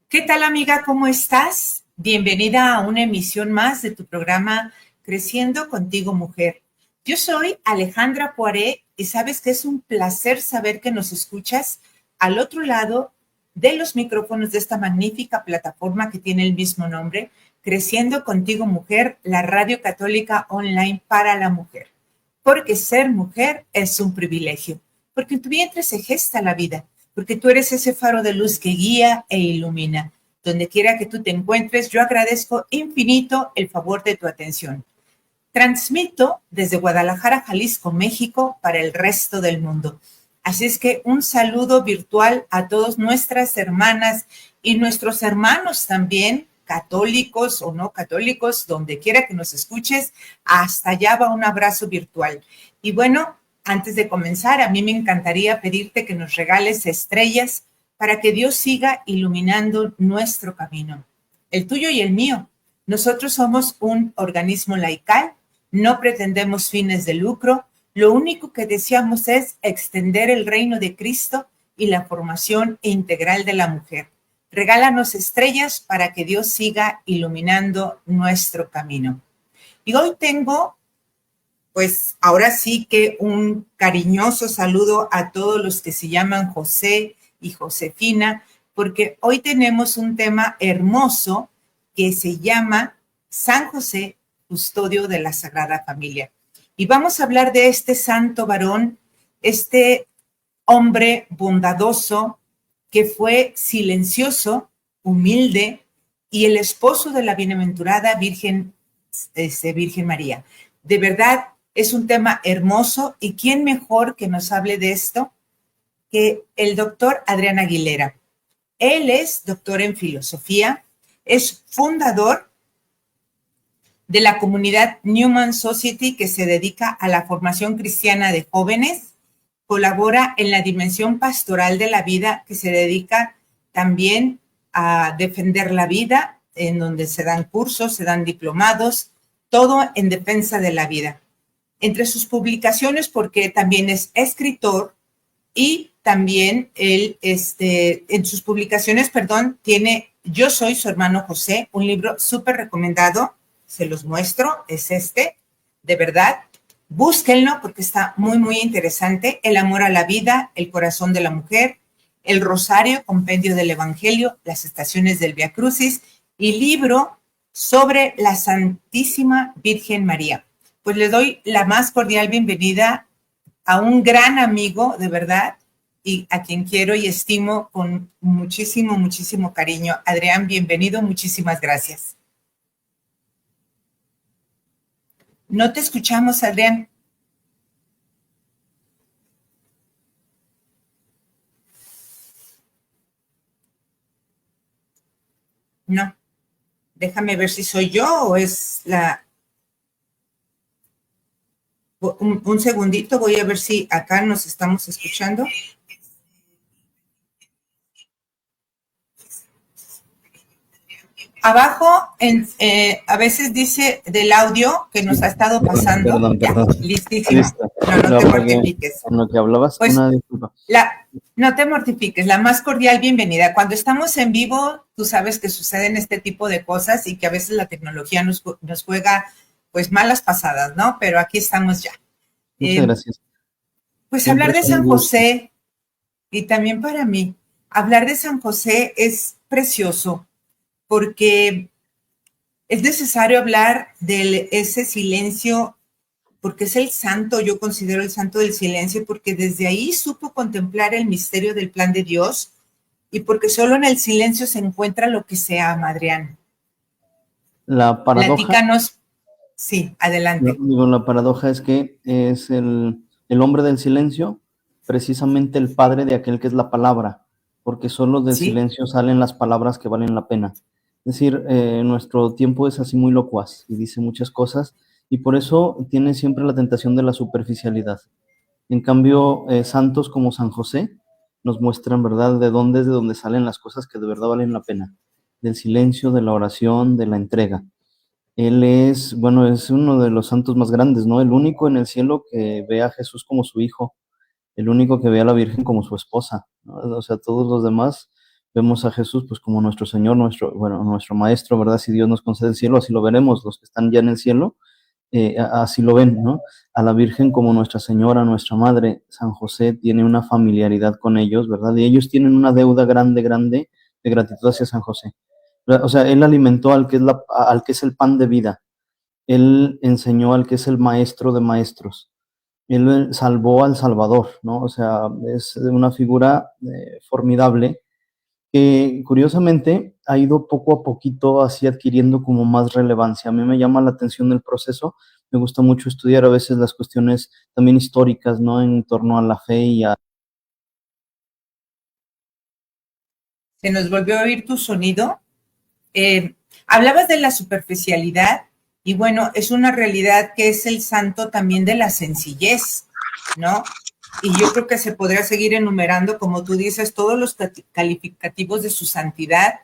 ¿Qué tal, amiga? ¿Cómo estás? Bienvenida a una emisión más de tu programa Creciendo Contigo Mujer. Yo soy Alejandra Poiré y sabes que es un placer saber que nos escuchas al otro lado de los micrófonos de esta magnífica plataforma que tiene el mismo nombre, Creciendo Contigo Mujer, la radio católica online para la mujer. Porque ser mujer es un privilegio, porque en tu vientre se gesta la vida, porque tú eres ese faro de luz que guía e ilumina. Donde quiera que tú te encuentres, yo agradezco infinito el favor de tu atención. Transmito desde Guadalajara, Jalisco, México, para el resto del mundo. Así es que un saludo virtual a todas nuestras hermanas y nuestros hermanos también, católicos o no católicos, donde quiera que nos escuches, hasta allá va un abrazo virtual. Y bueno, antes de comenzar, a mí me encantaría pedirte que nos regales estrellas para que Dios siga iluminando nuestro camino, el tuyo y el mío. Nosotros somos un organismo laical, no pretendemos fines de lucro, lo único que deseamos es extender el reino de Cristo y la formación integral de la mujer. Regálanos estrellas para que Dios siga iluminando nuestro camino. Y hoy tengo, pues ahora sí que un cariñoso saludo a todos los que se llaman José y Josefina, porque hoy tenemos un tema hermoso que se llama San José, custodio de la Sagrada Familia. Y vamos a hablar de este santo varón, este hombre bondadoso que fue silencioso, humilde y el esposo de la bienaventurada Virgen María. De verdad, es un tema hermoso y quién mejor que nos hable de esto que el doctor Adrián Aguilera. Él es doctor en filosofía, es fundador de la comunidad Newman Society que se dedica a la formación cristiana de jóvenes, colabora en la dimensión pastoral de la vida que se dedica también a defender la vida, en donde se dan cursos, se dan diplomados, todo en defensa de la vida. Entre sus publicaciones, porque también es escritor y también él, en sus publicaciones, tiene Yo soy su hermano José, un libro súper recomendado, se los muestro, es de verdad, búsquenlo porque está muy, muy interesante. El amor a la vida, el corazón de la mujer, el rosario, compendio del evangelio, las estaciones del Vía Crucis y libro sobre la Santísima Virgen María. Pues le doy la más cordial bienvenida a un gran amigo, de verdad, y a quien quiero y estimo con muchísimo, muchísimo cariño. Adrián, bienvenido, muchísimas gracias. No te escuchamos, Adrián. No, déjame ver si soy yo o es la... Un segundito, voy a ver si acá nos estamos escuchando. Abajo, a veces dice del audio que nos ha estado pasando. Perdón. Listísimo. Listo. No te mortifiques. Con lo que hablabas, pues, una disculpa. No te mortifiques, la más cordial bienvenida. Cuando estamos en vivo, tú sabes que suceden este tipo de cosas y que a veces la tecnología nos juega pues malas pasadas, ¿no? Pero aquí estamos ya. Muchas gracias. Pues siempre hablar de San José, y también para mí, hablar de San José es precioso porque es necesario hablar de ese silencio, porque es el santo, yo considero el santo del silencio, porque desde ahí supo contemplar el misterio del plan de Dios y porque solo en el silencio se encuentra lo que se ama, Adrián. La paradoja... Platícanos. Sí, adelante. La paradoja es que es el hombre del silencio, precisamente el padre de aquel que es la palabra, porque solo del silencio salen las palabras que valen la pena. Es decir, nuestro tiempo es así muy locuaz y dice muchas cosas, y por eso tiene siempre la tentación de la superficialidad. En cambio, santos como San José nos muestran, ¿verdad?, de dónde salen las cosas que de verdad valen la pena, del silencio, de la oración, de la entrega. Él es uno de los santos más grandes, ¿no? El único en el cielo que ve a Jesús como su hijo, el único que ve a la Virgen como su esposa, ¿no? O sea, todos los demás, Vemos a Jesús pues como nuestro Señor, nuestro Maestro, ¿verdad? Si Dios nos concede el cielo, así lo veremos, los que están ya en el cielo, así lo ven, ¿no? A la Virgen como Nuestra Señora, nuestra Madre. San José tiene una familiaridad con ellos, ¿verdad? Y ellos tienen una deuda grande, grande de gratitud hacia San José. O sea, él alimentó al que es el pan de vida. Él enseñó al que es el maestro de maestros. Él salvó al Salvador, ¿no? O sea, es una figura formidable que curiosamente ha ido poco a poquito así adquiriendo como más relevancia. A mí me llama la atención el proceso. Me gusta mucho estudiar a veces las cuestiones también históricas, ¿no? En torno a la fe y a... Se nos volvió a oír tu sonido. Hablabas de la superficialidad y bueno, es una realidad que es el santo también de la sencillez, ¿no? Y yo creo que se podría seguir enumerando, como tú dices, todos los calificativos de su santidad,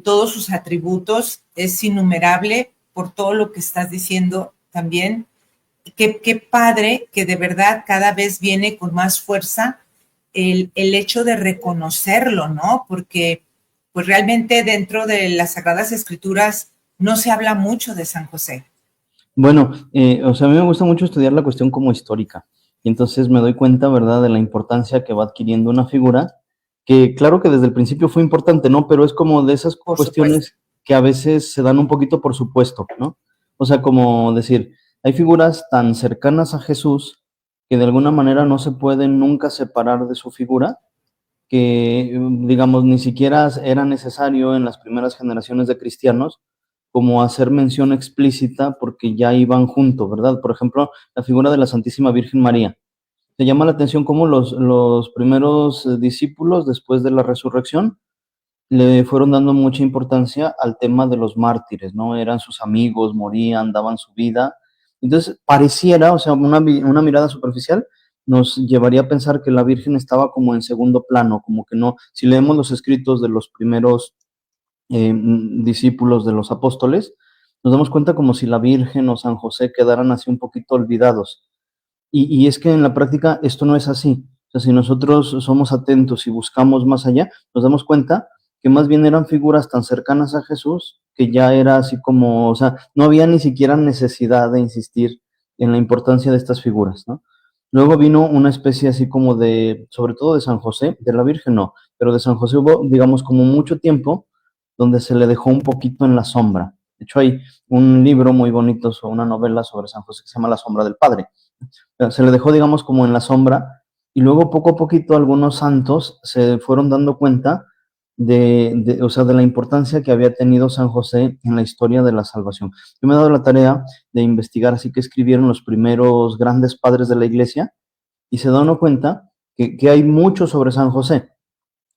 todos sus atributos, es innumerable por todo lo que estás diciendo también. Qué padre que de verdad cada vez viene con más fuerza el hecho de reconocerlo, ¿no? Porque pues realmente dentro de las Sagradas Escrituras no se habla mucho de San José. Bueno, o sea, a mí me gusta mucho estudiar la cuestión como histórica. Y entonces me doy cuenta, ¿verdad?, de la importancia que va adquiriendo una figura, que claro que desde el principio fue importante, ¿no? Pero es como de esas cuestiones que a veces se dan un poquito por supuesto, ¿no? O sea, como decir, hay figuras tan cercanas a Jesús que de alguna manera no se pueden nunca separar de su figura, que, digamos, ni siquiera era necesario en las primeras generaciones de cristianos como hacer mención explícita porque ya iban juntos, ¿verdad? Por ejemplo, la figura de la Santísima Virgen María. Te llama la atención cómo los primeros discípulos, después de la resurrección, le fueron dando mucha importancia al tema de los mártires, ¿no? Eran sus amigos, morían, daban su vida. Entonces, pareciera, o sea, una mirada superficial nos llevaría a pensar que la Virgen estaba como en segundo plano, como que no, si leemos los escritos de los primeros discípulos de los apóstoles, nos damos cuenta como si la Virgen o San José quedaran así un poquito olvidados. Y es que en la práctica esto no es así. O sea, si nosotros somos atentos y buscamos más allá, nos damos cuenta que más bien eran figuras tan cercanas a Jesús que ya era así como, o sea, no había ni siquiera necesidad de insistir en la importancia de estas figuras, ¿no? Luego vino una especie así como de, sobre todo de San José, de la Virgen no, pero de San José hubo, digamos, como mucho tiempo donde se le dejó un poquito en la sombra. De hecho, hay un libro muy bonito, una novela sobre San José que se llama La sombra del Padre. Se le dejó, digamos, como en la sombra, y luego poco a poquito algunos santos se fueron dando cuenta o sea, de la importancia que había tenido San José en la historia de la salvación. Yo me he dado la tarea de investigar, así que escribieron los primeros grandes padres de la iglesia, y se dan cuenta que hay mucho sobre San José,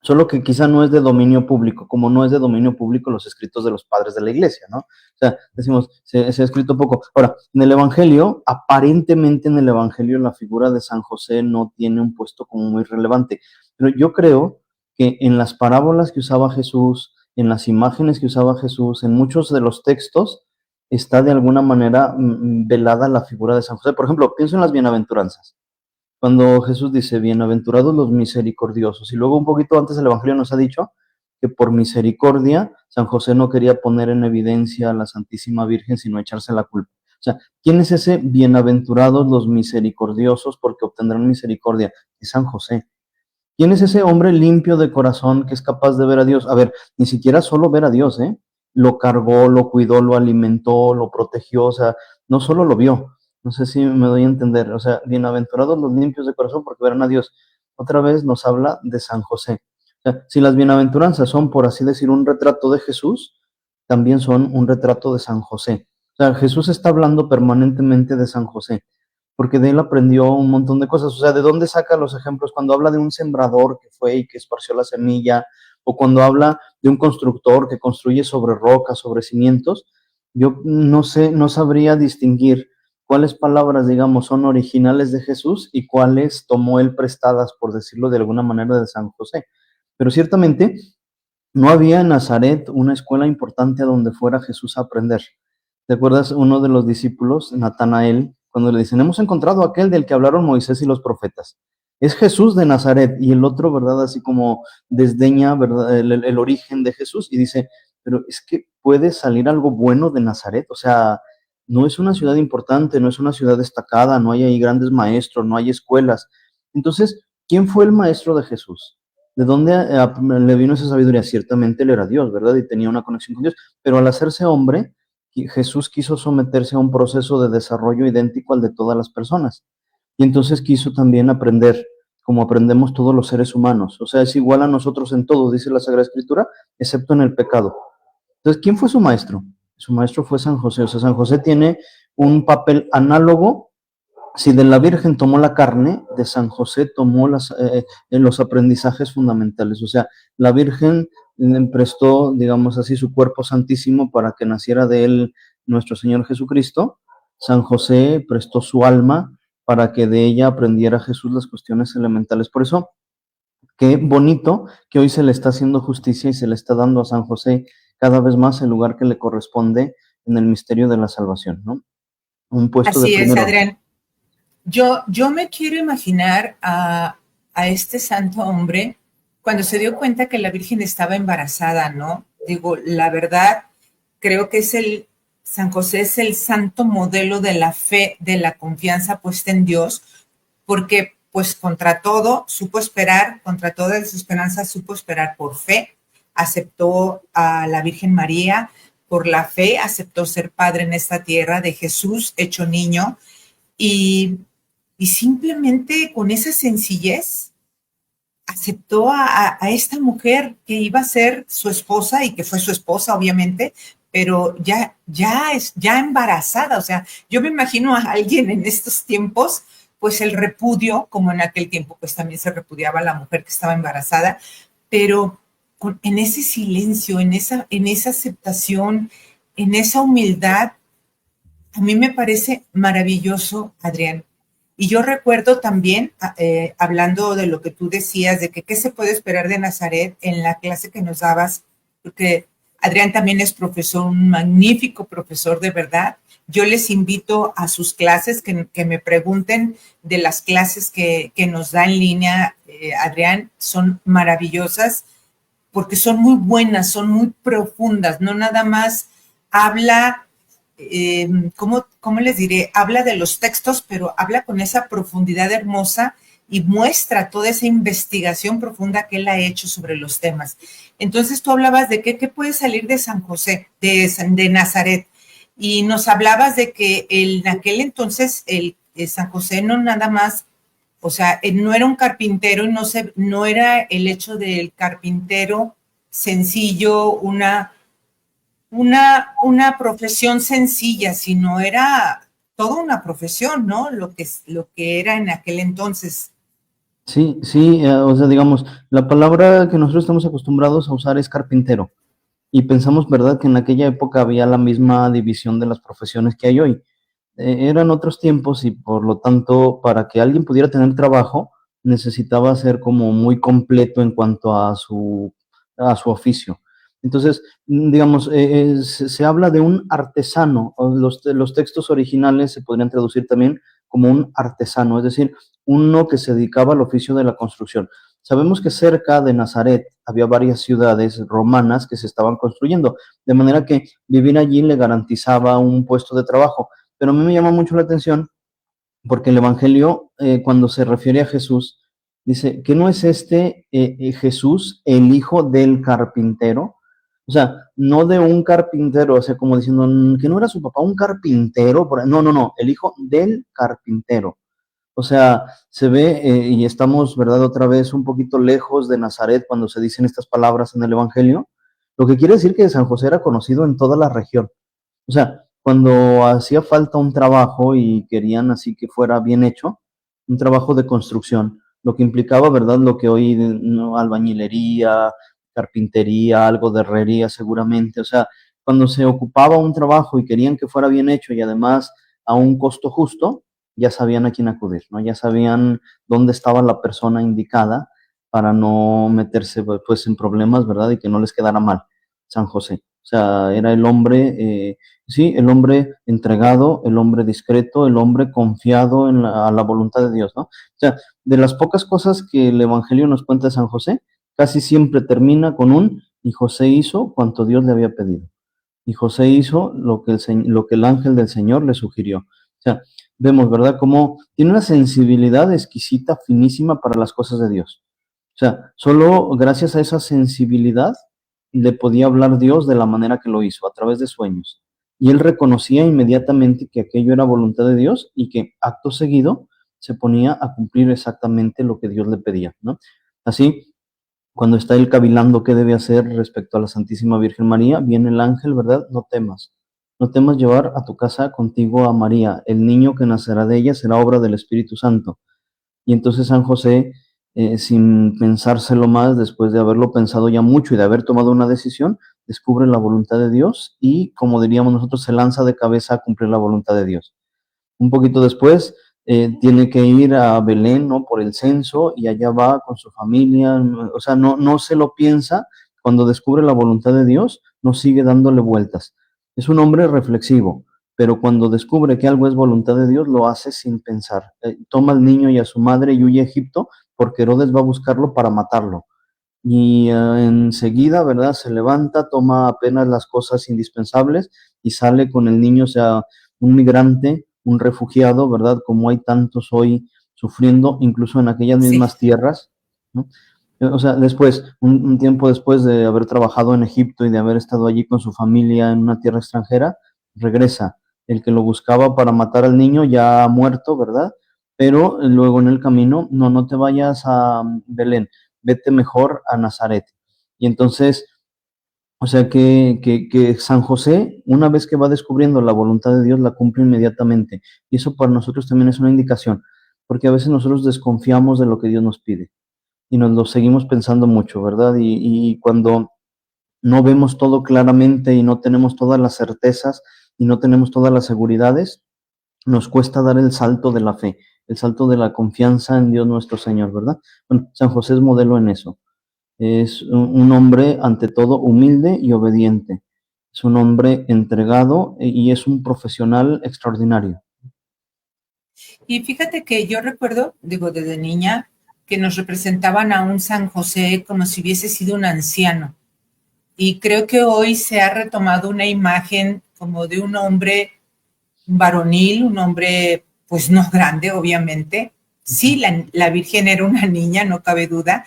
solo que quizá no es de dominio público, como no es de dominio público los escritos de los padres de la iglesia, ¿no? O sea, decimos, se ha escrito poco. Ahora, en el Evangelio, aparentemente en el Evangelio la figura de San José no tiene un puesto como muy relevante, pero yo creo que en las parábolas que usaba Jesús, en las imágenes que usaba Jesús, en muchos de los textos, está de alguna manera velada la figura de San José. Por ejemplo, pienso en las bienaventuranzas. Cuando Jesús dice, bienaventurados los misericordiosos, y luego un poquito antes el Evangelio nos ha dicho que por misericordia San José no quería poner en evidencia a la Santísima Virgen, sino echarse la culpa. O sea, ¿quién es ese bienaventurados los misericordiosos porque obtendrán misericordia? Es San José. ¿Quién es ese hombre limpio de corazón que es capaz de ver a Dios? A ver, ni siquiera solo ver a Dios, ¿eh? Lo cargó, lo cuidó, lo alimentó, lo protegió, o sea, no solo lo vio. No sé si me doy a entender. O sea, bienaventurados los limpios de corazón porque verán a Dios. Otra vez nos habla de San José. O sea, si las bienaventuranzas son, por así decir, un retrato de Jesús, también son un retrato de San José. O sea, Jesús está hablando permanentemente de San José, porque de él aprendió un montón de cosas. O sea, ¿de dónde saca los ejemplos? Cuando habla de un sembrador que fue y que esparció la semilla, o cuando habla de un constructor que construye sobre rocas, sobre cimientos, yo no sé, no sabría distinguir cuáles palabras, digamos, son originales de Jesús y cuáles tomó él prestadas, por decirlo de alguna manera, de San José. Pero ciertamente no había en Nazaret una escuela importante a donde fuera Jesús a aprender. ¿Te acuerdas uno de los discípulos, Natanael, cuando le dicen, hemos encontrado aquel del que hablaron Moisés y los profetas? es Jesús de Nazaret, y el otro, ¿verdad? Así como desdeña, ¿verdad? El origen de Jesús y dice, pero es que puede salir algo bueno de Nazaret, o sea, no es una ciudad importante, no es una ciudad destacada, no hay ahí grandes maestros, no hay escuelas. Entonces, ¿quién fue el maestro de Jesús? ¿De dónde le vino esa sabiduría? Ciertamente él era Dios, ¿verdad? Y tenía una conexión con Dios, pero al hacerse hombre, Jesús quiso someterse a un proceso de desarrollo idéntico al de todas las personas. Y entonces quiso también aprender como aprendemos todos los seres humanos. O sea, es igual a nosotros en todo, dice la Sagrada Escritura, excepto en el pecado. Entonces, ¿quién fue su maestro? Su maestro fue San José. O sea, San José tiene un papel análogo. Si de la Virgen tomó la carne, de San José tomó los aprendizajes fundamentales. O sea, la Virgen le prestó, digamos así, su cuerpo santísimo para que naciera de él nuestro Señor Jesucristo. San José prestó su alma para que de ella aprendiera Jesús las cuestiones elementales. Por eso, qué bonito que hoy se le está haciendo justicia y se le está dando a San José cada vez más el lugar que le corresponde en el misterio de la salvación, ¿no? Un puesto de Así es, primer orden. Adrián. Yo me quiero imaginar a este santo hombre cuando se dio cuenta que la Virgen estaba embarazada, ¿no? Digo, la verdad, creo que San José es el santo modelo de la fe, de la confianza puesta en Dios, porque pues contra todo supo esperar, contra toda su esperanza supo esperar por fe, aceptó a la Virgen María, por la fe aceptó ser padre en esta tierra de Jesús hecho niño y, y simplemente con esa sencillez aceptó a esta mujer que iba a ser su esposa y que fue su esposa, obviamente, pero ya embarazada. O sea, yo me imagino a alguien en estos tiempos, pues el repudio, como en aquel tiempo, pues también se repudiaba a la mujer que estaba embarazada, pero en ese silencio, en esa aceptación, en esa humildad, a mí me parece maravilloso, Adrián. Y yo recuerdo también, hablando de lo que tú decías, de que qué se puede esperar de Nazaret en la clase que nos dabas, porque Adrián también es profesor, un magnífico profesor de verdad. Yo les invito a sus clases, que me pregunten de las clases que nos da en línea, Adrián, son maravillosas porque son muy buenas, son muy profundas, no nada más habla ¿cómo les diré? Habla de los textos, pero habla con esa profundidad hermosa y muestra toda esa investigación profunda que él ha hecho sobre los temas. Entonces tú hablabas de qué puede salir de San José, de Nazaret, y nos hablabas de que en aquel entonces el San José no nada más, o sea, no era un carpintero y no era el hecho del carpintero sencillo, una profesión sencilla, sino era toda una profesión, ¿no? Lo que era en aquel entonces. Sí, sí, o sea, digamos, la palabra que nosotros estamos acostumbrados a usar es carpintero. Y pensamos, ¿verdad?, que en aquella época había la misma división de las profesiones que hay hoy. Eran otros tiempos y por lo tanto, para que alguien pudiera tener trabajo, necesitaba ser como muy completo en cuanto a su oficio. Entonces, digamos, se habla de un artesano, o los textos originales se podrían traducir también como un artesano, es decir, uno que se dedicaba al oficio de la construcción. Sabemos que cerca de Nazaret había varias ciudades romanas que se estaban construyendo, de manera que vivir allí le garantizaba un puesto de trabajo. Pero a mí me llama mucho la atención porque el Evangelio, cuando se refiere a Jesús, dice que no es Jesús el hijo del carpintero. O sea, no de un carpintero, o sea, como diciendo que no era su papá un carpintero. No, no, no, el hijo del carpintero. O sea, se ve, y estamos, ¿verdad?, otra vez un poquito lejos de Nazaret cuando se dicen estas palabras en el Evangelio, lo que quiere decir que San José era conocido en toda la región. O sea, cuando hacía falta un trabajo y querían así que fuera bien hecho, un trabajo de construcción, lo que implicaba, ¿verdad?, lo que hoy, ¿no?, albañilería, carpintería, algo de herrería seguramente. O sea, cuando se ocupaba un trabajo y querían que fuera bien hecho y además a un costo justo, ya sabían a quién acudir, ¿no? Ya sabían dónde estaba la persona indicada para no meterse pues en problemas, ¿verdad? Y que no les quedara mal. San José. O sea, era el hombre, sí, el hombre entregado, el hombre discreto, el hombre confiado en a la voluntad de Dios, ¿no? O sea, de las pocas cosas que el Evangelio nos cuenta de San José, casi siempre termina con y José hizo cuanto Dios le había pedido. Y José hizo lo que el ángel del Señor le sugirió. O sea, vemos, ¿verdad?, cómo tiene una sensibilidad exquisita, finísima para las cosas de Dios. O sea, solo gracias a esa sensibilidad le podía hablar Dios de la manera que lo hizo, a través de sueños. Y él reconocía inmediatamente que aquello era voluntad de Dios y que acto seguido se ponía a cumplir exactamente lo que Dios le pedía, ¿no? Así, cuando está él cavilando qué debe hacer respecto a la Santísima Virgen María, viene el ángel, ¿verdad? No temas. No temas llevar a tu casa contigo a María. El niño que nacerá de ella será obra del Espíritu Santo. Y entonces San José, sin pensárselo más, después de haberlo pensado ya mucho y de haber tomado una decisión, descubre la voluntad de Dios y, como diríamos nosotros, se lanza de cabeza a cumplir la voluntad de Dios. Un poquito después tiene que ir a Belén, ¿no?, por el censo, y allá va con su familia. O sea, no se lo piensa. Cuando descubre la voluntad de Dios, no sigue dándole vueltas. Es un hombre reflexivo, pero cuando descubre que algo es voluntad de Dios, lo hace sin pensar. Toma al niño y a su madre y huye a Egipto, porque Herodes va a buscarlo para matarlo. Y enseguida, ¿verdad?, se levanta, toma apenas las cosas indispensables y sale con el niño. O sea, un migrante, un refugiado, ¿verdad?, como hay tantos hoy sufriendo, incluso en aquellas mismas tierras, ¿no? O sea, después, un tiempo después de haber trabajado en Egipto y de haber estado allí con su familia en una tierra extranjera, regresa. El que lo buscaba para matar al niño ya ha muerto, ¿verdad? Pero luego en el camino, no te vayas a Belén, vete mejor a Nazaret. Y entonces, o sea que San José, una vez que va descubriendo la voluntad de Dios, la cumple inmediatamente. Y eso para nosotros también es una indicación, porque a veces nosotros desconfiamos de lo que Dios nos pide y nos lo seguimos pensando mucho, ¿verdad? Y cuando no vemos todo claramente y no tenemos todas las certezas y no tenemos todas las seguridades, nos cuesta dar el salto de la fe, el salto de la confianza en Dios nuestro Señor, ¿verdad? Bueno, San José es modelo en eso. Es un hombre, ante todo, humilde y obediente. Es un hombre entregado y es un profesional extraordinario. Y fíjate que yo recuerdo, digo, desde niña, que nos representaban a un San José como si hubiese sido un anciano. Y creo que hoy se ha retomado una imagen como de un hombre varonil, un hombre pues no grande, obviamente. Sí, la Virgen era una niña, no cabe duda,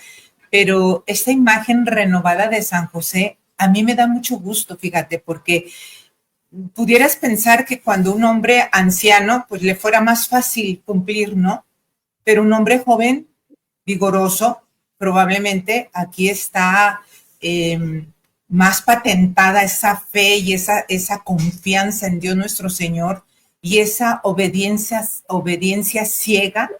pero esta imagen renovada de San José a mí me da mucho gusto, fíjate, porque pudieras pensar que cuando un hombre anciano, pues le fuera más fácil cumplir, ¿no? Pero un hombre joven, vigoroso, probablemente aquí está más patentada esa fe y esa confianza en Dios nuestro Señor y esa obediencia ciega.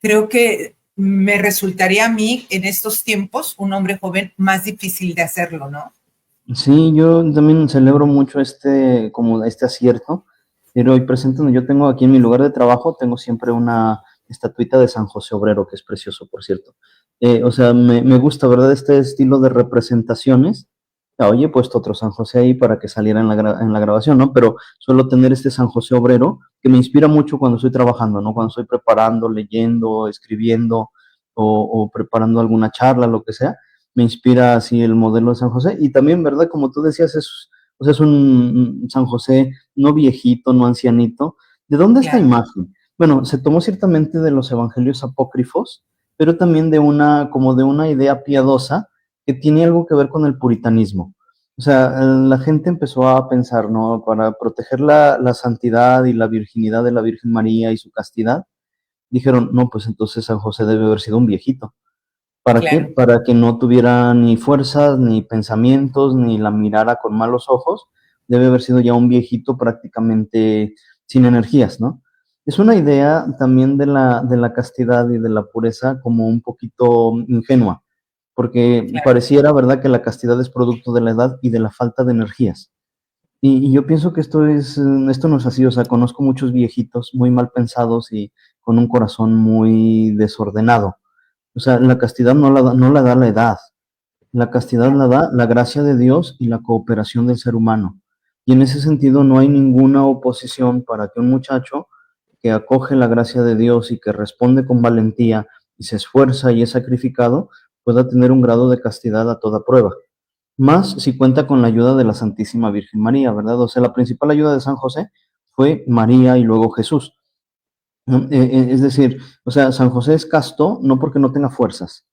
Creo que me resultaría a mí en estos tiempos, un hombre joven, más difícil de hacerlo, ¿no? Sí, yo también celebro mucho como este acierto, pero hoy presente, yo tengo aquí en mi lugar de trabajo, tengo siempre una estatuita de San José Obrero, que es precioso, por cierto. O sea, me gusta, ¿verdad?, este estilo de representaciones. Oye, he puesto otro San José ahí para que saliera en la grabación, ¿no? Pero suelo tener este San José Obrero, que me inspira mucho cuando estoy trabajando, ¿no? Cuando estoy preparando, leyendo, escribiendo o preparando alguna charla, lo que sea, me inspira así el modelo de San José. Y también, ¿verdad?, como tú decías, o sea, es un San José no viejito, no ancianito. ¿De dónde esta Claro. imagen? Bueno, se tomó ciertamente de los evangelios apócrifos, pero también como de una idea piadosa que tiene algo que ver con el puritanismo. O sea, la gente empezó a pensar, ¿no?, para proteger la santidad y la virginidad de la Virgen María y su castidad, dijeron, no, pues entonces San José debe haber sido un viejito. ¿Para qué? Claro. Para que no tuviera ni fuerzas, ni pensamientos, ni la mirara con malos ojos. Debe haber sido ya un viejito prácticamente sin energías, ¿no? Es una idea también de la castidad y de la pureza como un poquito ingenua, porque Claro. pareciera, ¿verdad?, que la castidad es producto de la edad y de la falta de energías. Y yo pienso que esto no es así. O sea, conozco muchos viejitos muy mal pensados y con un corazón muy desordenado. O sea, la castidad no la da la edad. La castidad la da la gracia de Dios y la cooperación del ser humano. Y en ese sentido no hay ninguna oposición para que un muchacho que acoge la gracia de Dios y que responde con valentía y se esfuerza y es sacrificado, pueda tener un grado de castidad a toda prueba. Más si cuenta con la ayuda de la Santísima Virgen María, ¿verdad? O sea, la principal ayuda de San José fue María y luego Jesús. Es decir, o sea, San José es casto no porque no tenga fuerzas.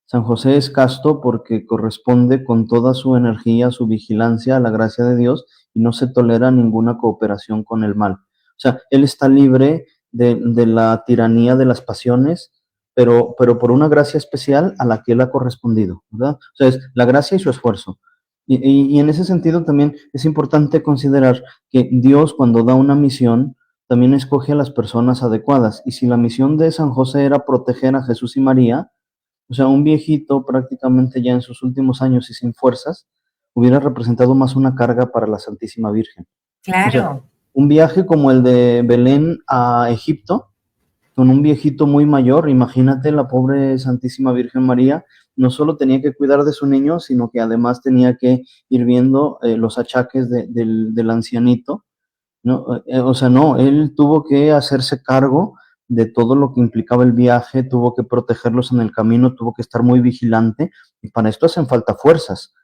San José es casto porque corresponde con toda su energía, su vigilancia a la gracia de Dios y no se tolera ninguna cooperación con el mal. O sea, él está libre de la tiranía de las pasiones, pero por una gracia especial a la que él ha correspondido, ¿verdad? O sea, es la gracia y su esfuerzo. Y en ese sentido también es importante considerar que Dios, cuando da una misión, también escoge a las personas adecuadas. Y si la misión de San José era proteger a Jesús y María, o sea, un viejito prácticamente ya en sus últimos años y sin fuerzas, hubiera representado más una carga para la Santísima Virgen. O sea, Claro. un viaje como el de Belén a Egipto, con un viejito muy mayor, imagínate la pobre Santísima Virgen María, no solo tenía que cuidar de su niño, sino que además tenía que ir viendo los achaques del ancianito, ¿no? O sea, no, él tuvo que hacerse cargo de todo lo que implicaba el viaje, tuvo que protegerlos en el camino, tuvo que estar muy vigilante, y para esto hacen falta fuerzas.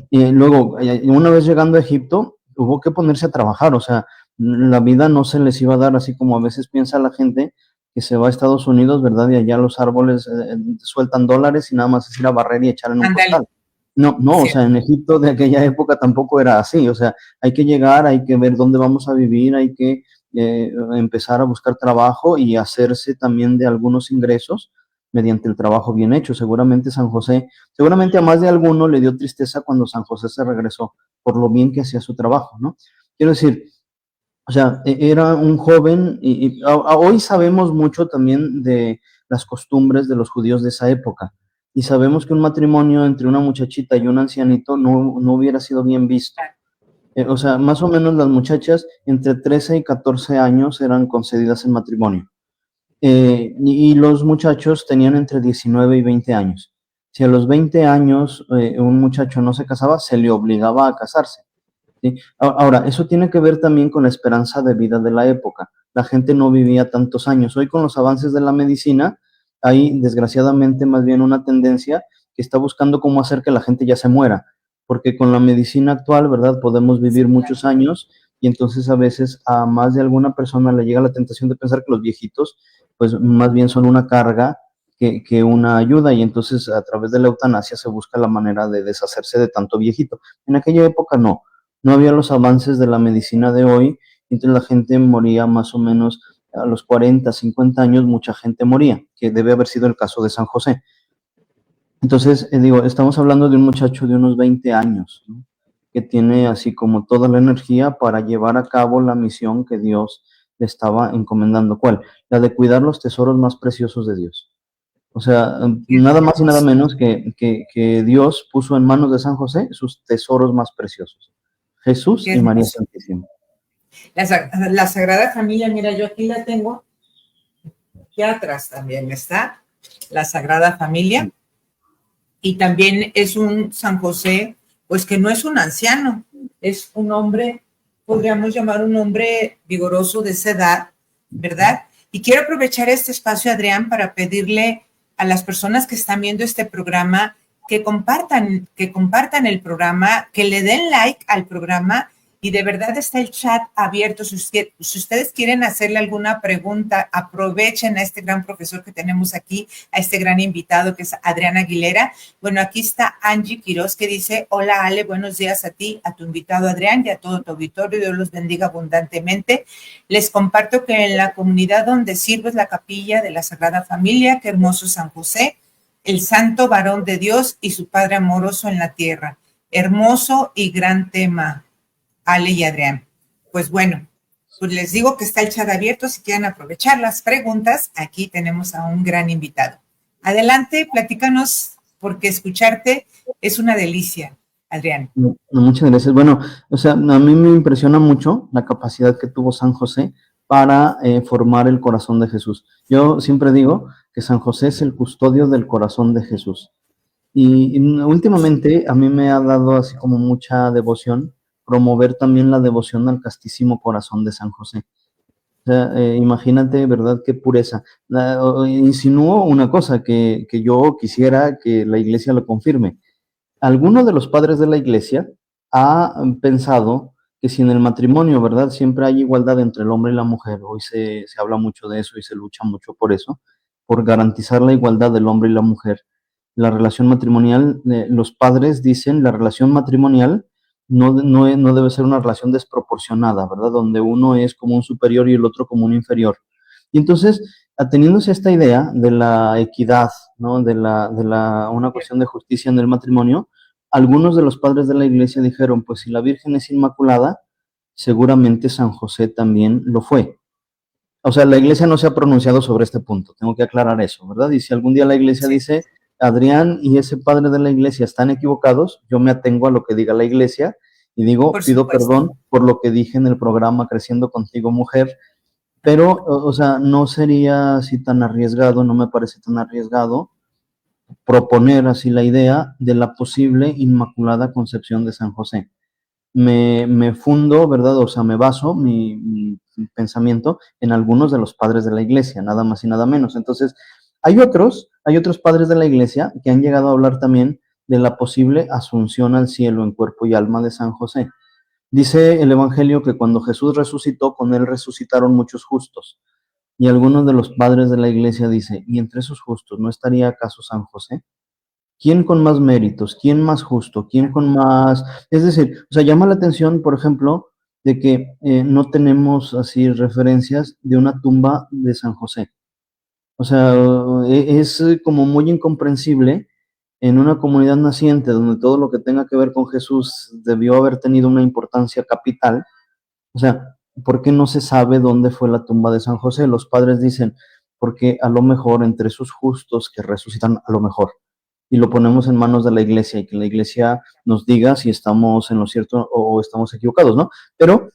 Y luego, una vez llegando a Egipto, hubo que ponerse a trabajar, o sea, la vida no se les iba a dar así como a veces piensa la gente que se va a Estados Unidos, ¿verdad? Y allá los árboles sueltan dólares y nada más es ir a barrer y echar en un Ándale. costal. No, no, o sea, en Egipto de aquella época tampoco era así, o sea, hay que llegar, hay que ver dónde vamos a vivir, hay que empezar a buscar trabajo y hacerse también de algunos ingresos mediante el trabajo bien hecho. Seguramente a más de alguno le dio tristeza cuando San José se regresó por lo bien que hacía su trabajo, ¿no? Quiero decir, o sea, era un joven y hoy sabemos mucho también de las costumbres de los judíos de esa época y sabemos que un matrimonio entre una muchachita y un ancianito no hubiera sido bien visto. O sea, más o menos las muchachas entre 13 y 14 años eran concedidas en matrimonio. Y los muchachos tenían entre 19 y 20 años. Si a los 20 años un muchacho no se casaba, se le obligaba a casarse. ¿Sí? Ahora, eso tiene que ver también con la esperanza de vida de la época. La gente no vivía tantos años. Hoy con los avances de la medicina hay desgraciadamente más bien una tendencia que está buscando cómo hacer que la gente ya se muera, porque con la medicina actual, ¿verdad? Podemos vivir muchos años y entonces a veces a más de alguna persona le llega la tentación de pensar que los viejitos pues más bien son una carga que una ayuda y entonces a través de la eutanasia se busca la manera de deshacerse de tanto viejito. En aquella época no había los avances de la medicina de hoy, entonces la gente moría más o menos a los 40, 50 años, mucha gente moría, que debe haber sido el caso de San José. Entonces, digo, estamos hablando de un muchacho de unos 20 años, ¿no? Que tiene así como toda la energía para llevar a cabo la misión que Dios le estaba encomendando. ¿Cuál? La de cuidar los tesoros más preciosos de Dios. O sea, nada más y nada menos que Dios puso en manos de San José sus tesoros más preciosos. Jesús Qué y María hermoso. Santísima. La Sagrada Familia, mira, yo aquí la tengo. Aquí atrás también está la Sagrada Familia. Y también es un San José, pues que no es un anciano, es un hombre, podríamos llamar un hombre vigoroso de esa edad, ¿verdad? Y quiero aprovechar este espacio, Adrián, para pedirle a las personas que están viendo este programa que compartan el programa, que le den like al programa y de verdad está el chat abierto. Si ustedes quieren hacerle alguna pregunta, aprovechen a este gran profesor que tenemos aquí, a este gran invitado que es Adrián Aguilera. Bueno, aquí está Angie Quiroz que dice, hola Ale, buenos días a ti, a tu invitado Adrián y a todo tu auditorio, Dios los bendiga abundantemente. Les comparto que en la comunidad donde sirvo es la capilla de la Sagrada Familia, qué hermoso San José, el santo varón de Dios y su Padre amoroso en la tierra. Hermoso y gran tema, Ale y Adrián. Pues bueno, pues les digo que está el chat abierto. Si quieren aprovechar las preguntas, aquí tenemos a un gran invitado. Adelante, platícanos, porque escucharte es una delicia, Adrián. Muchas gracias. Bueno, o sea, a mí me impresiona mucho la capacidad que tuvo San José para formar el corazón de Jesús. Yo siempre digo que San José es el custodio del corazón de Jesús. Y últimamente a mí me ha dado así como mucha devoción promover también la devoción al castísimo corazón de San José. O sea, imagínate, ¿verdad? Qué pureza. Insinúo una cosa que yo quisiera que la iglesia lo confirme. Alguno de los padres de la iglesia ha pensado que si en el matrimonio, ¿verdad? Siempre hay igualdad entre el hombre y la mujer. Hoy se habla mucho de eso y se lucha mucho por eso, por garantizar la igualdad del hombre y la mujer. La relación matrimonial, los padres dicen, la relación matrimonial no debe ser una relación desproporcionada, ¿verdad? Donde uno es como un superior y el otro como un inferior. Y entonces, ateniéndose a esta idea de la equidad, ¿no? Una cuestión de justicia en el matrimonio, algunos de los padres de la iglesia dijeron, pues si la Virgen es inmaculada, seguramente San José también lo fue. O sea, la iglesia no se ha pronunciado sobre este punto, tengo que aclarar eso, ¿verdad? Y si algún día la iglesia dice, Adrián y ese padre de la iglesia están equivocados, yo me atengo a lo que diga la iglesia y digo, pido perdón por lo que dije en el programa Creciendo Contigo Mujer, pero, o sea, no sería así tan arriesgado, no me parece tan arriesgado proponer así la idea de la posible Inmaculada Concepción de San José. Me fundo, ¿verdad? O sea, me baso mi pensamiento en algunos de los padres de la iglesia, nada más y nada menos. Entonces, hay otros padres de la iglesia que han llegado a hablar también de la posible asunción al cielo en cuerpo y alma de San José. Dice el Evangelio que cuando Jesús resucitó, con él resucitaron muchos justos. Y algunos de los padres de la iglesia dice, ¿y entre esos justos no estaría acaso San José? ¿Quién con más méritos? ¿Quién más justo? ¿Quién con más...? Es decir, o sea, llama la atención, por ejemplo, de que no tenemos así referencias de una tumba de San José. O sea, es como muy incomprensible en una comunidad naciente donde todo lo que tenga que ver con Jesús debió haber tenido una importancia capital. O sea, ¿por qué no se sabe dónde fue la tumba de San José? Los padres dicen, porque a lo mejor entre esos justos que resucitan, a lo mejor, y lo ponemos en manos de la iglesia y que la iglesia nos diga si estamos en lo cierto o estamos equivocados, ¿no? Pero,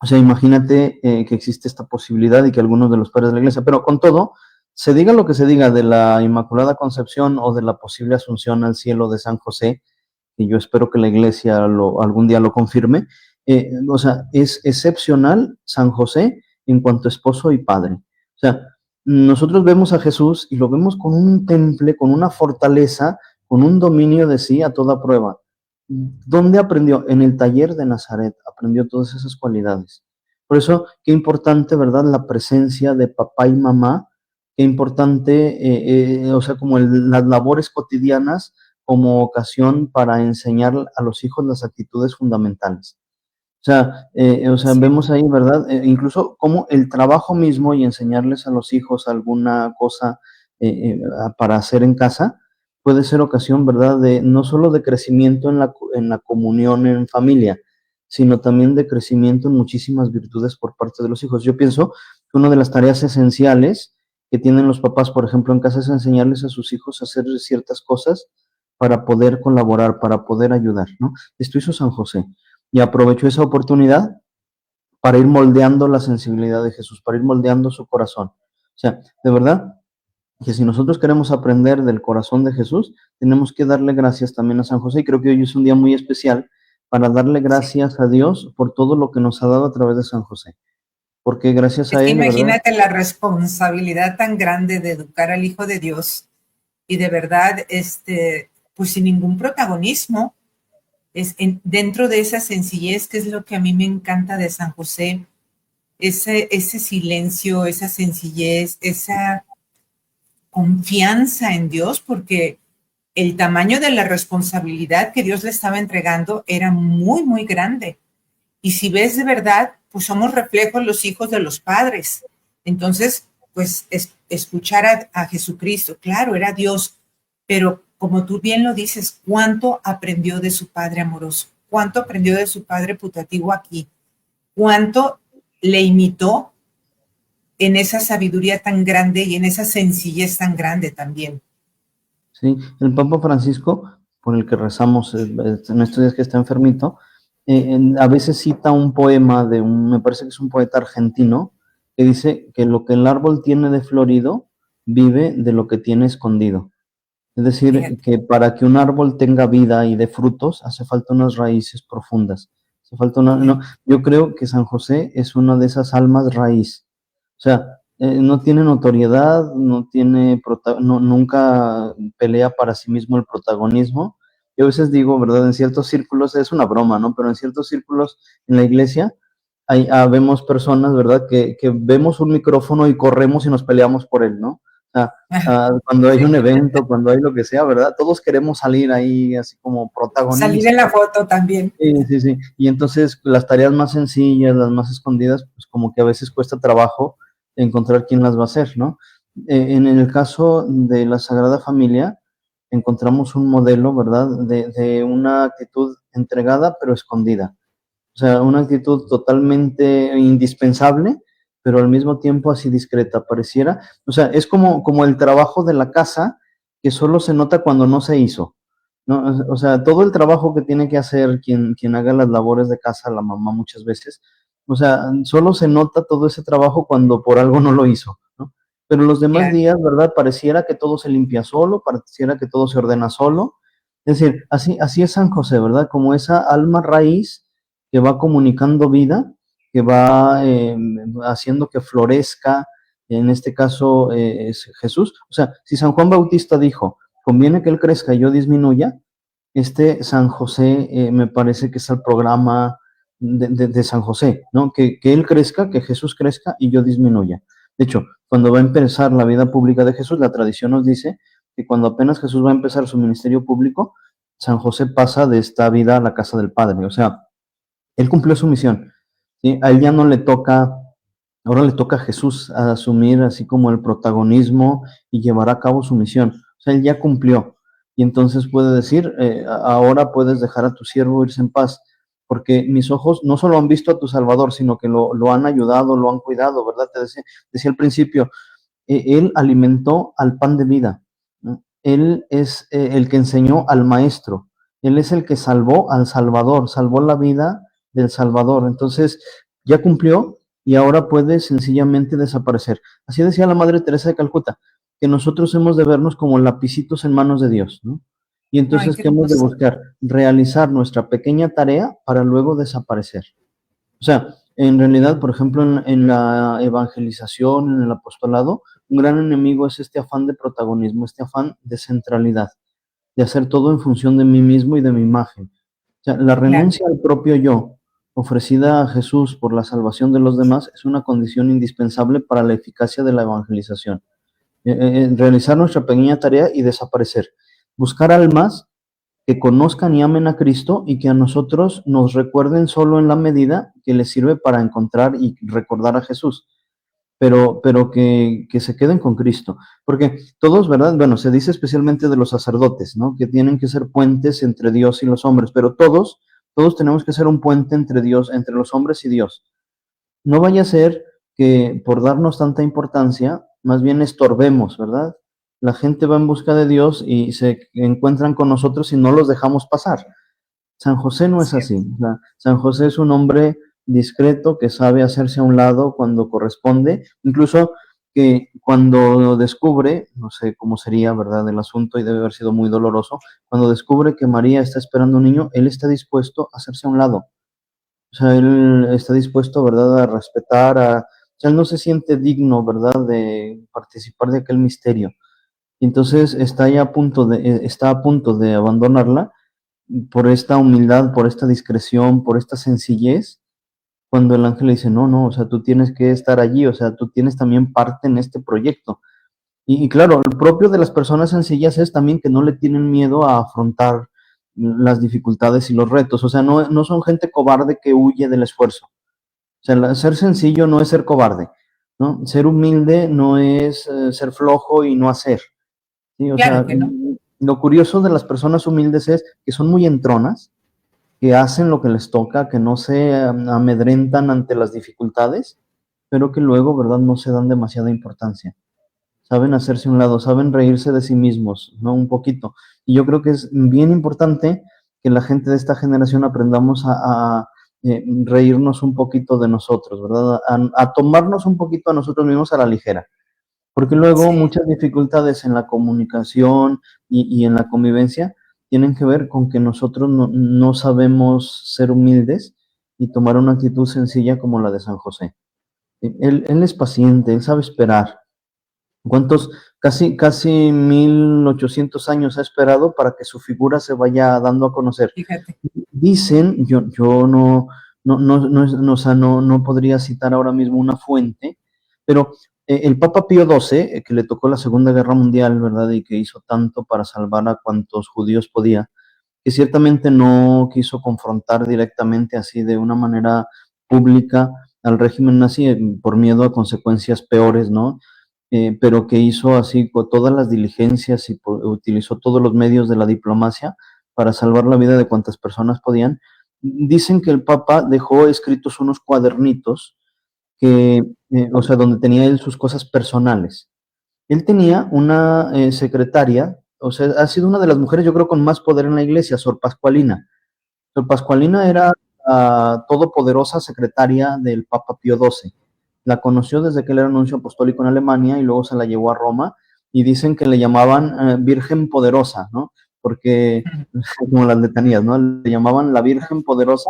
o sea, imagínate que existe esta posibilidad y que algunos de los padres de la iglesia, pero con todo, se diga lo que se diga de la Inmaculada Concepción o de la posible asunción al cielo de San José, y yo espero que la iglesia algún día lo confirme, o sea, es excepcional San José en cuanto a esposo y padre. O sea, nosotros vemos a Jesús y lo vemos con un temple, con una fortaleza, con un dominio de sí a toda prueba. ¿Dónde aprendió? En el taller de Nazaret, aprendió todas esas cualidades. Por eso, qué importante, ¿verdad? La presencia de papá y mamá, qué importante, o sea, como las labores cotidianas como ocasión para enseñar a los hijos las actitudes fundamentales. O sea, vemos ahí, ¿verdad? Incluso como el trabajo mismo y enseñarles a los hijos alguna cosa para hacer en casa puede ser ocasión, ¿verdad? De no solo de crecimiento en la comunión en familia, sino también de crecimiento en muchísimas virtudes por parte de los hijos. Yo pienso que una de las tareas esenciales que tienen los papás, por ejemplo, en casa es enseñarles a sus hijos a hacer ciertas cosas para poder colaborar, para poder ayudar, ¿no? Esto hizo San José y aprovechó esa oportunidad para ir moldeando la sensibilidad de Jesús, para ir moldeando su corazón. O sea, de verdad que si nosotros queremos aprender del corazón de Jesús, tenemos que darle gracias también a San José. Y creo que hoy es un día muy especial para darle gracias a Dios por todo lo que nos ha dado a través de San José. Porque gracias a él, imagínate la responsabilidad tan grande de educar al Hijo de Dios y de verdad, pues sin ningún protagonismo, dentro de esa sencillez, que es lo que a mí me encanta de San José, ese silencio, esa sencillez, esa confianza en Dios, porque el tamaño de la responsabilidad que Dios le estaba entregando era muy, muy grande. Y si ves de verdad, pues somos reflejos los hijos de los padres. Entonces, pues escuchar a Jesucristo, claro, era Dios, pero como tú bien lo dices, ¿cuánto aprendió de su padre amoroso? ¿Cuánto aprendió de su padre putativo aquí? ¿Cuánto le imitó en esa sabiduría tan grande y en esa sencillez tan grande también? Sí, el Papa Francisco, por el que rezamos en estos días que está enfermito, a veces cita un poema me parece que es un poeta argentino, que dice que lo que el árbol tiene de florido vive de lo que tiene escondido. Es decir, que para que un árbol tenga vida y dé frutos, hace falta unas raíces profundas. Hace falta no, yo creo que San José es una de esas almas raíz. O sea, no tiene notoriedad, no tiene, nunca pelea para sí mismo el protagonismo. Yo a veces digo, ¿verdad? En ciertos círculos, es una broma, ¿no? Pero en ciertos círculos en la iglesia vemos personas, ¿verdad? Que vemos un micrófono y corremos y nos peleamos por él, ¿no? Cuando hay un evento, cuando hay lo que sea, ¿verdad? Todos queremos salir ahí así como protagonistas. Salir en la foto también. Sí. Y entonces las tareas más sencillas, las más escondidas, pues como que a veces cuesta trabajo encontrar quién las va a hacer, ¿no? En el caso de la Sagrada Familia, encontramos un modelo, ¿verdad? De una actitud entregada pero escondida. O sea, una actitud totalmente indispensable, pero al mismo tiempo así discreta, pareciera. O sea, es como el trabajo de la casa que solo se nota cuando no se hizo, ¿no? O sea, todo el trabajo que tiene que hacer quien haga las labores de casa, la mamá muchas veces, o sea, solo se nota todo ese trabajo cuando por algo no lo hizo, ¿no? Pero los demás días, ¿verdad? Pareciera que todo se limpia solo, pareciera que todo se ordena solo. Es decir, así es San José, ¿verdad? Como esa alma raíz que va comunicando vida, que va haciendo que florezca, en este caso es Jesús. O sea, si San Juan Bautista dijo, conviene que él crezca y yo disminuya, San José me parece que es el programa de San José, ¿no? Que él crezca, que Jesús crezca y yo disminuya. De hecho, cuando va a empezar la vida pública de Jesús, la tradición nos dice que cuando apenas Jesús va a empezar su ministerio público, San José pasa de esta vida a la casa del Padre. O sea, él cumplió su misión, ¿sí? A él ya no le toca, ahora le toca a Jesús a asumir así como el protagonismo y llevar a cabo su misión. O sea, él ya cumplió. Y entonces puede decir, ahora puedes dejar a tu siervo irse en paz, porque mis ojos no solo han visto a tu Salvador, sino que lo han ayudado, lo han cuidado, ¿verdad? Te decía al principio, él alimentó al pan de vida, ¿no? Él es el que enseñó al maestro, él es el que salvó al Salvador, salvó la vida del Salvador. Entonces, ya cumplió y ahora puede sencillamente desaparecer. Así decía la Madre Teresa de Calcuta, que nosotros hemos de vernos como lapicitos en manos de Dios, ¿no? Y entonces, ¿qué hemos de buscar? Realizar nuestra pequeña tarea para luego desaparecer. O sea, en realidad, por ejemplo, en la evangelización, en el apostolado, un gran enemigo es este afán de protagonismo, este afán de centralidad, de hacer todo en función de mí mismo y de mi imagen. O sea, la renuncia al propio yo, ofrecida a Jesús por la salvación de los demás, es una condición indispensable para la eficacia de la evangelización. Realizar nuestra pequeña tarea y desaparecer. Buscar almas que conozcan y amen a Cristo y que a nosotros nos recuerden solo en la medida que les sirve para encontrar y recordar a Jesús, pero que se queden con Cristo. Porque todos, ¿verdad? Bueno, se dice especialmente de los sacerdotes, ¿no? Que tienen que ser puentes entre Dios y los hombres, pero todos tenemos que ser un puente entre Dios, entre los hombres y Dios. No vaya a ser que por darnos tanta importancia, más bien estorbemos, ¿verdad? La gente va en busca de Dios y se encuentran con nosotros y no los dejamos pasar. San José no es así. O sea, San José es un hombre discreto que sabe hacerse a un lado cuando corresponde, incluso que cuando descubre, no sé cómo sería, ¿verdad?, el asunto y debe haber sido muy doloroso, cuando descubre que María está esperando un niño, él está dispuesto a hacerse a un lado. O sea, él está dispuesto, ¿verdad?, a respetar, o sea, él no se siente digno, ¿verdad?, de participar de aquel misterio. Y entonces está a punto de abandonarla por esta humildad, por esta discreción, por esta sencillez, cuando el ángel le dice, no, o sea, tú tienes que estar allí, o sea, tú tienes también parte en este proyecto. Y claro, lo propio de las personas sencillas es también que no le tienen miedo a afrontar las dificultades y los retos, o sea, no son gente cobarde que huye del esfuerzo. O sea, ser sencillo no es ser cobarde, ¿no? Ser humilde no es ser flojo y no hacer. ¿Sí? O Claro sea, que no. lo curioso de las personas humildes es que son muy entronas, que hacen lo que les toca, que no se amedrentan ante las dificultades, pero que luego, ¿verdad?, no se dan demasiada importancia. Saben hacerse a un lado, saben reírse de sí mismos, ¿no? Un poquito. Y yo creo que es bien importante que la gente de esta generación aprendamos a reírnos un poquito de nosotros, ¿verdad? A tomarnos un poquito a nosotros mismos a la ligera. Porque luego muchas dificultades en la comunicación y en la convivencia tienen que ver con que nosotros no sabemos ser humildes y tomar una actitud sencilla como la de San José. Él es paciente, él sabe esperar. ¿Cuántos? Casi 1800 años ha esperado para que su figura se vaya dando a conocer. Fíjate. Dicen, yo o sea, no podría citar ahora mismo una fuente, pero el Papa Pío XII, que le tocó la Segunda Guerra Mundial, ¿verdad? Y que hizo tanto para salvar a cuantos judíos podía, que ciertamente no quiso confrontar directamente así de una manera pública al régimen nazi por miedo a consecuencias peores, ¿no? Pero que hizo así con todas las diligencias y utilizó todos los medios de la diplomacia para salvar la vida de cuantas personas podían. Dicen que el Papa dejó escritos unos cuadernitos que, o sea, donde tenía él sus cosas personales. Él tenía una secretaria, o sea, ha sido una de las mujeres, yo creo, con más poder en la iglesia, Sor Pascualina. Sor Pascualina era la todopoderosa secretaria del Papa Pío XII. La conoció desde que él era nuncio apostólico en Alemania y luego se la llevó a Roma y dicen que le llamaban Virgen Poderosa, ¿no? Porque, como las letanías, ¿no? Le llamaban la Virgen Poderosa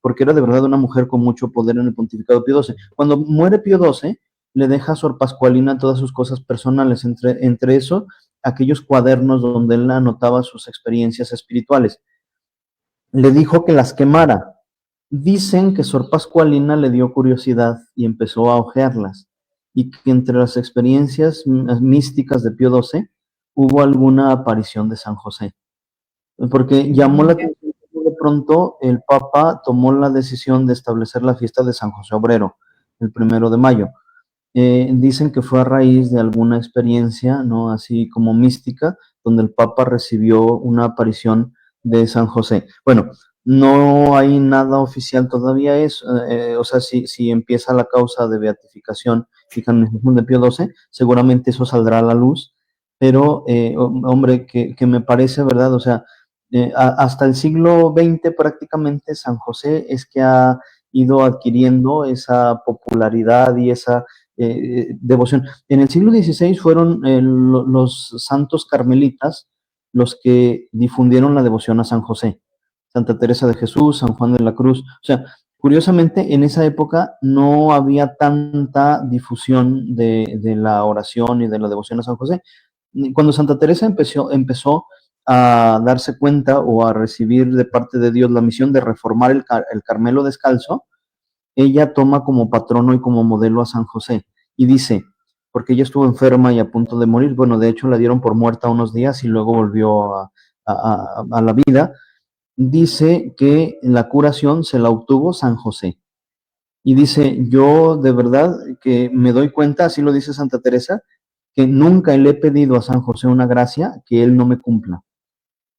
porque era de verdad una mujer con mucho poder en el pontificado Pío XII. Cuando muere Pío XII, le deja a Sor Pascualina todas sus cosas personales, entre eso, aquellos cuadernos donde él anotaba sus experiencias espirituales. Le dijo que las quemara. Dicen que Sor Pascualina le dio curiosidad y empezó a hojearlas, y que entre las experiencias místicas de Pío XII hubo alguna aparición de San José, porque llamó la atención que de pronto el Papa tomó la decisión de establecer la fiesta de San José Obrero, el 1 de mayo. Dicen que fue a raíz de alguna experiencia, ¿no? Así como mística, donde el Papa recibió una aparición de San José. Bueno, no hay nada oficial todavía, o sea, si empieza la causa de beatificación y canonización de Pío XII, seguramente eso saldrá a la luz, pero, hombre, que me parece, ¿verdad? O sea, hasta el siglo XX prácticamente San José es que ha ido adquiriendo esa popularidad y esa devoción. En el siglo XVI fueron los santos carmelitas los que difundieron la devoción a San José. Santa Teresa de Jesús, San Juan de la Cruz. O sea, curiosamente, en esa época no había tanta difusión de la oración y de la devoción a San José. Cuando Santa Teresa empezó a darse cuenta o a recibir de parte de Dios la misión de reformar el Carmelo descalzo, ella toma como patrono y como modelo a San José y dice, porque ella estuvo enferma y a punto de morir, bueno, de hecho la dieron por muerta unos días y luego volvió a la vida, dice que la curación se la obtuvo San José. Y dice, yo de verdad que me doy cuenta, así lo dice Santa Teresa, que nunca le he pedido a San José una gracia que él no me cumpla.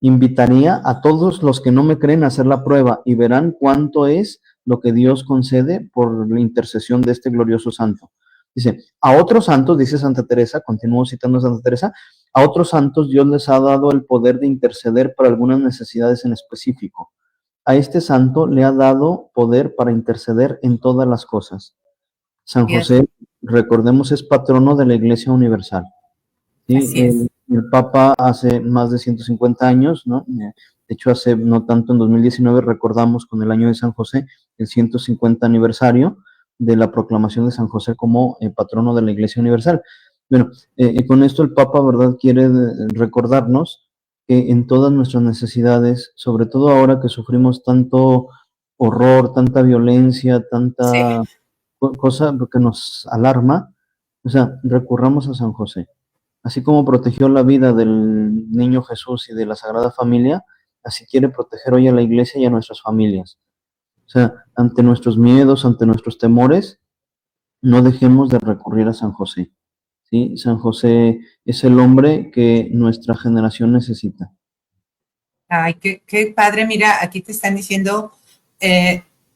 Invitaría a todos los que no me creen a hacer la prueba y verán cuánto es lo que Dios concede por la intercesión de este glorioso santo. Dice, a otros santos, dice Santa Teresa, continúo citando a Santa Teresa, a otros santos Dios les ha dado el poder de interceder por algunas necesidades en específico. A este santo le ha dado poder para interceder en todas las cosas. San José, recordemos, es patrono de la Iglesia Universal. ¿Sí? El Papa hace más de 150 años, ¿no? De hecho, hace no tanto, en 2019 recordamos con el año de San José el 150 aniversario de la proclamación de San José como patrono de la Iglesia Universal. Bueno, con esto el Papa, ¿verdad?, quiere recordarnos que en todas nuestras necesidades, sobre todo ahora que sufrimos tanto horror, tanta violencia, tanta cosa que nos alarma, o sea, recurramos a San José. Así como protegió la vida del niño Jesús y de la Sagrada Familia, así quiere proteger hoy a la Iglesia y a nuestras familias. O sea, ante nuestros miedos, ante nuestros temores, no dejemos de recurrir a San José. ¿Sí? San José es el hombre que nuestra generación necesita. Ay, qué padre. Mira, aquí te están diciendo,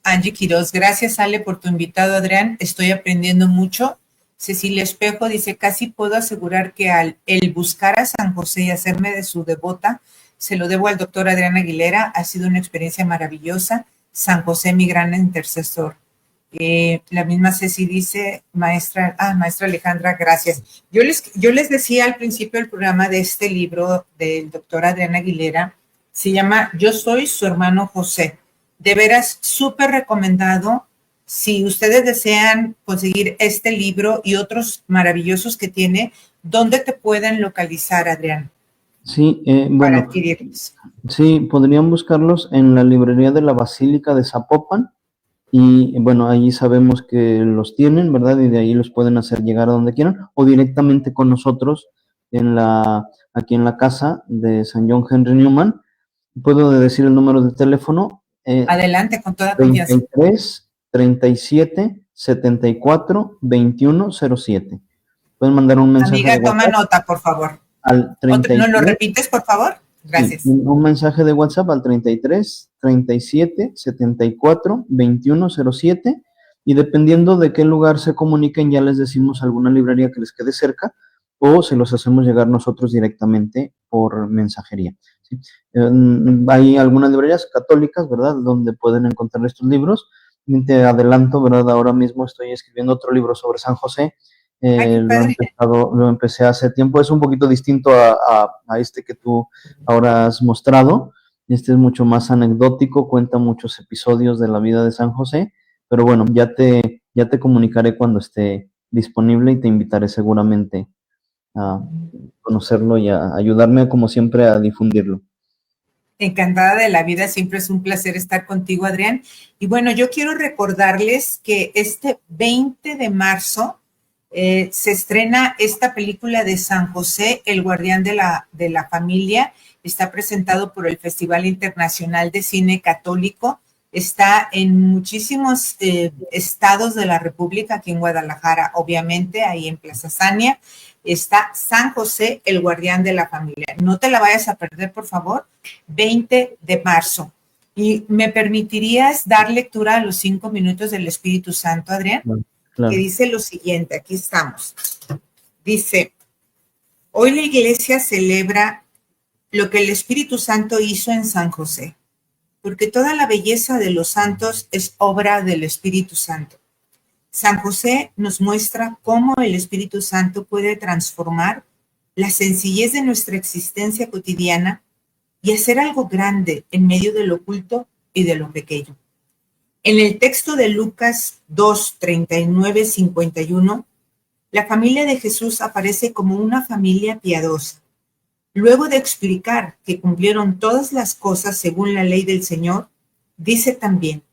Angie Quiroz, gracias Ale por tu invitado, Adrián. Estoy aprendiendo mucho. Cecilia Espejo dice, casi puedo asegurar que al el buscar a San José y hacerme de su devota, se lo debo al doctor Adrián Aguilera. Ha sido una experiencia maravillosa. San José, mi gran intercesor. La misma Ceci dice, maestra Alejandra, gracias. Yo les decía al principio del programa de este libro del doctor Adrián Aguilera, se llama Yo soy su hermano José. De veras, súper recomendado. Si ustedes desean conseguir este libro y otros maravillosos que tiene, ¿dónde te pueden localizar, Adrián? Sí, Para bueno, adquirirlos. sí, podrían buscarlos en la librería de la Basílica de Zapopan y bueno, ahí sabemos que los tienen, ¿verdad? Y de ahí los pueden hacer llegar a donde quieran o directamente con nosotros aquí en la casa de San John Henry Newman. Puedo decir el número de teléfono. Adelante, con toda confianza. 33 37 74 21 07. Pueden mandar un mensaje Amiga, de WhatsApp. toma nota, por favor. Al 33, ¿Nos lo repites, por favor? Gracias. Sí, un mensaje de WhatsApp al 33 37 74 21 07 y dependiendo de qué lugar se comuniquen ya les decimos alguna librería que les quede cerca o se los hacemos llegar nosotros directamente por mensajería. ¿Sí? Hay algunas librerías católicas, ¿verdad?, donde pueden encontrar estos libros. Te adelanto, ¿verdad?, ahora mismo estoy escribiendo otro libro sobre San José. Lo empecé hace tiempo, es un poquito distinto a este que tú ahora has mostrado. Este es mucho más anecdótico, cuenta muchos episodios de la vida de San José, pero bueno, ya te comunicaré cuando esté disponible y te invitaré seguramente a conocerlo y a ayudarme como siempre a difundirlo. Encantada de la vida, siempre es un placer estar contigo, Adrián. Y bueno, yo quiero recordarles que este 20 de marzo se estrena esta película de San José, el guardián de la familia. Está presentado por el Festival Internacional de Cine Católico. Está en muchísimos estados de la República, aquí en Guadalajara, obviamente, ahí en Plaza Sania. Está San José, el guardián de la familia. No te la vayas a perder, por favor. 20 de marzo. ¿Y me permitirías dar lectura a los 5 minutos del Espíritu Santo, Adrián? Claro. Que dice lo siguiente, aquí estamos. Dice, hoy la iglesia celebra lo que el Espíritu Santo hizo en San José, porque toda la belleza de los santos es obra del Espíritu Santo. San José nos muestra cómo el Espíritu Santo puede transformar la sencillez de nuestra existencia cotidiana y hacer algo grande en medio de lo oculto y de lo pequeño. En el texto de Lucas 2, 39, 51, la familia de Jesús aparece como una familia piadosa. Luego de explicar que cumplieron todas las cosas según la ley del Señor, dice también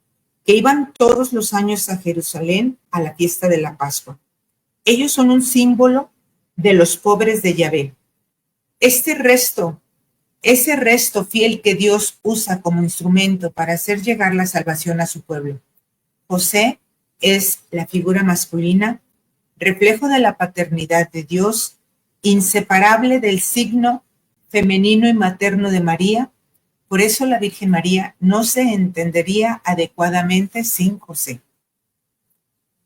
que iban todos los años a Jerusalén a la fiesta de la Pascua. Ellos son un símbolo de los pobres de Yahvé. Ese resto fiel que Dios usa como instrumento para hacer llegar la salvación a su pueblo. José es la figura masculina, reflejo de la paternidad de Dios, inseparable del signo femenino y materno de María. Por eso la Virgen María no se entendería adecuadamente sin José.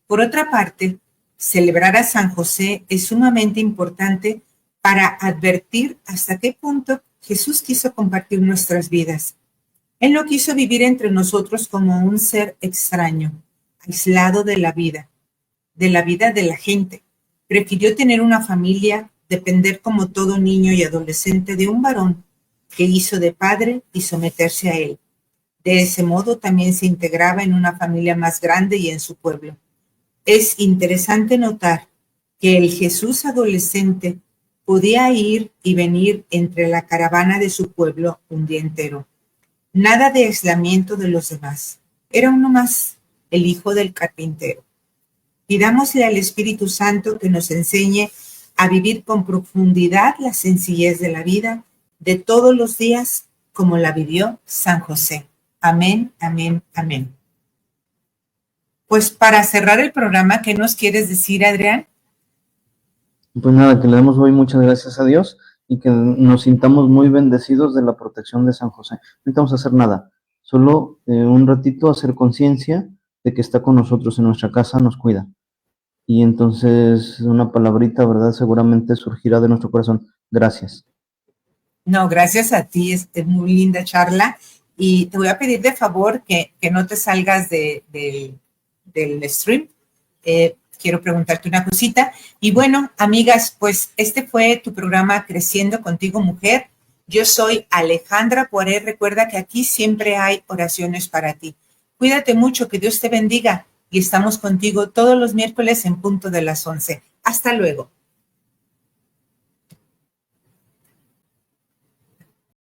Por otra parte, celebrar a San José es sumamente importante para advertir hasta qué punto Jesús quiso compartir nuestras vidas. Él no quiso vivir entre nosotros como un ser extraño, aislado de la vida de la gente. Prefirió tener una familia, depender como todo niño y adolescente de un varón que hizo de padre y someterse a él. De ese modo también se integraba en una familia más grande y en su pueblo. Es interesante notar que el Jesús adolescente podía ir y venir entre la caravana de su pueblo un día entero. Nada de aislamiento de los demás. Era uno más, el hijo del carpintero. Pidámosle al Espíritu Santo que nos enseñe a vivir con profundidad la sencillez de la vida de todos los días como la vivió San José. Amén, amén, amén. Pues para cerrar el programa, ¿qué nos quieres decir, Adrián? Pues nada, que le demos hoy muchas gracias a Dios y que nos sintamos muy bendecidos de la protección de San José. No necesitamos hacer nada, solo un ratito hacer conciencia de que está con nosotros en nuestra casa, nos cuida. Y entonces una palabrita, ¿verdad? Seguramente surgirá de nuestro corazón. Gracias. No, gracias a ti, es muy linda charla. Y te voy a pedir de favor que no te salgas del del stream. Quiero preguntarte una cosita. Y bueno, amigas, pues este fue tu programa Creciendo Contigo Mujer. Yo soy Alejandra Poiré. Recuerda que aquí siempre hay oraciones para ti. Cuídate mucho, que Dios te bendiga y estamos contigo todos los miércoles en punto de las 11. Hasta luego.